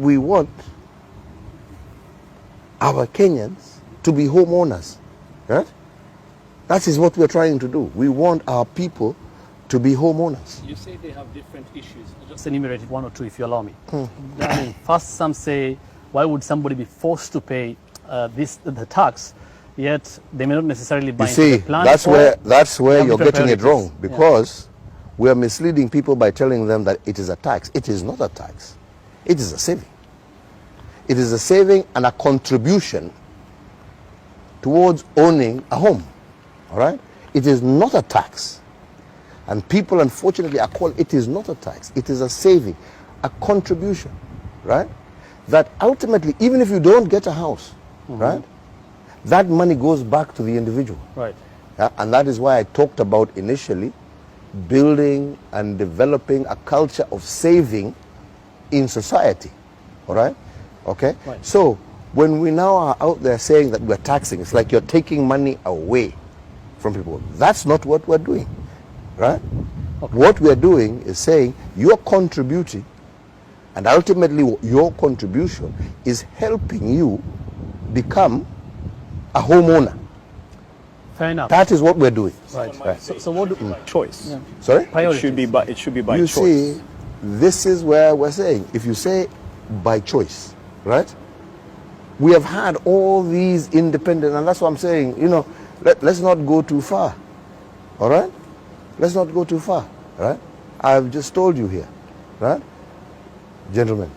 we want our Kenyans to be homeowners, right? That is what we're trying to do. We want our people to be homeowners. You say they have different issues. I'll just enumerate one or two if you allow me. I mean, first, some say, why would somebody be forced to pay the tax, yet they may not necessarily buy into the plan? That's where you're getting it wrong, because we are misleading people by telling them that it is a tax. It is not a tax. It is a saving. It is a saving and a contribution towards owning a home. All right? It is not a tax. And people, unfortunately, are called, it is not a tax. It is a saving, a contribution, right? That ultimately, even if you don't get a house, right, that money goes back to the individual. Right. Yeah? And that is why I talked about initially building and developing a culture of saving in society. All right? Okay? Right. So when we now are out there saying that we're taxing, it's like you're taking money away from people. That's not what we're doing. Right? Okay. What we're doing is saying you're contributing, and ultimately your contribution is helping you become a homeowner. Fair enough. That is what we're doing. Right. So what do choice? Yeah. Sorry? It should be by you choice. See, this is where we're saying, if you say by choice, right? We have had all these independent, and that's what I'm saying, you know, let's not go too far. All right? Let's not go too far, right? I've just told you here, right? Gentlemen,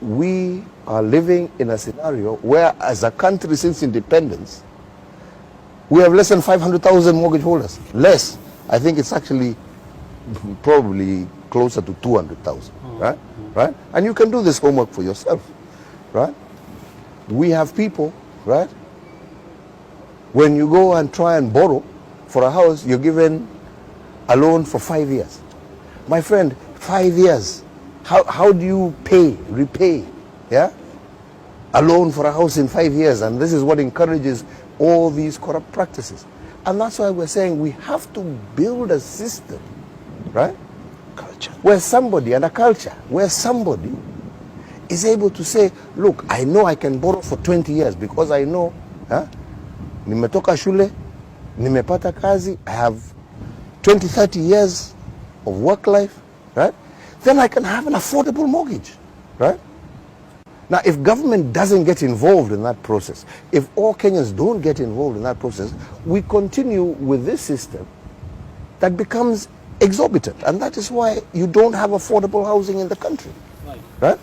we are living in a scenario where, as a country since independence, we have less than 500,000 mortgage holders. Less. I think it's actually probably closer to 200,000, right? Right? And you can do this homework for yourself, right? We have people, right? When you go and try and borrow for a house, you're given a loan for 5 years. My friend, 5 years. How do you repay, yeah? A loan for a house in 5 years, and this is what encourages all these corrupt practices. And that's why we're saying we have to build a system, right? Culture. Where somebody, and a culture, where somebody is able to say, look, I know I can borrow for 20 years because I know, nimetoka shule, nimepata kazi, I have 20, 30 years of work life, right? Then I can have an affordable mortgage, right? Now, if government doesn't get involved in that process, if all Kenyans don't get involved in that process, we continue with this system that becomes exorbitant. And that is why you don't have affordable housing in the country, right?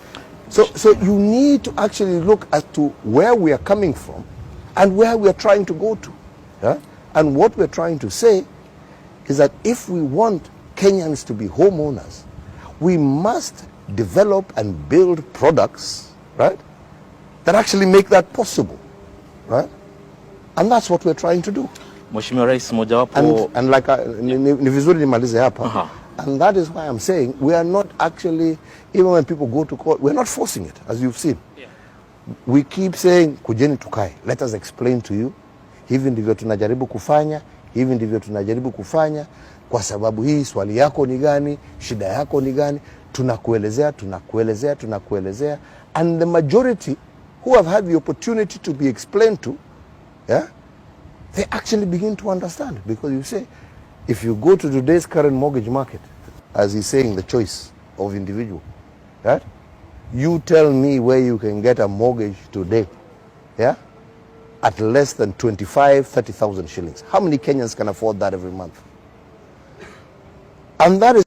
So you need to actually look as to where we are coming from and where we are trying to go to. Yeah? And what we're trying to say is that if we want Kenyans to be homeowners, we must develop and build products, right, that actually make that possible, right? And that's what we're trying to do. Mheshimiwa Rais, mojawapo and like ni vizuri nimalize hapa. And that is why I'm saying we are not actually, even when people go to court, we're not forcing it, as you've seen. Yeah. We keep saying kujeni tukae, let us explain to you, hivi ndivyo tunajaribu kufanya, hivi ndivyo tunajaribu kufanya, kwa sababu hii swali yako ni gani, shida yako ni gani, tunakuelezea. And the majority who have had the opportunity to be explained to, yeah, they actually begin to understand. Because you say, if you go to today's current mortgage market, as he's saying, the choice of individual, right? You tell me where you can get a mortgage today, yeah, at less than 30,000 shillings. How many Kenyans can afford that every month? And that is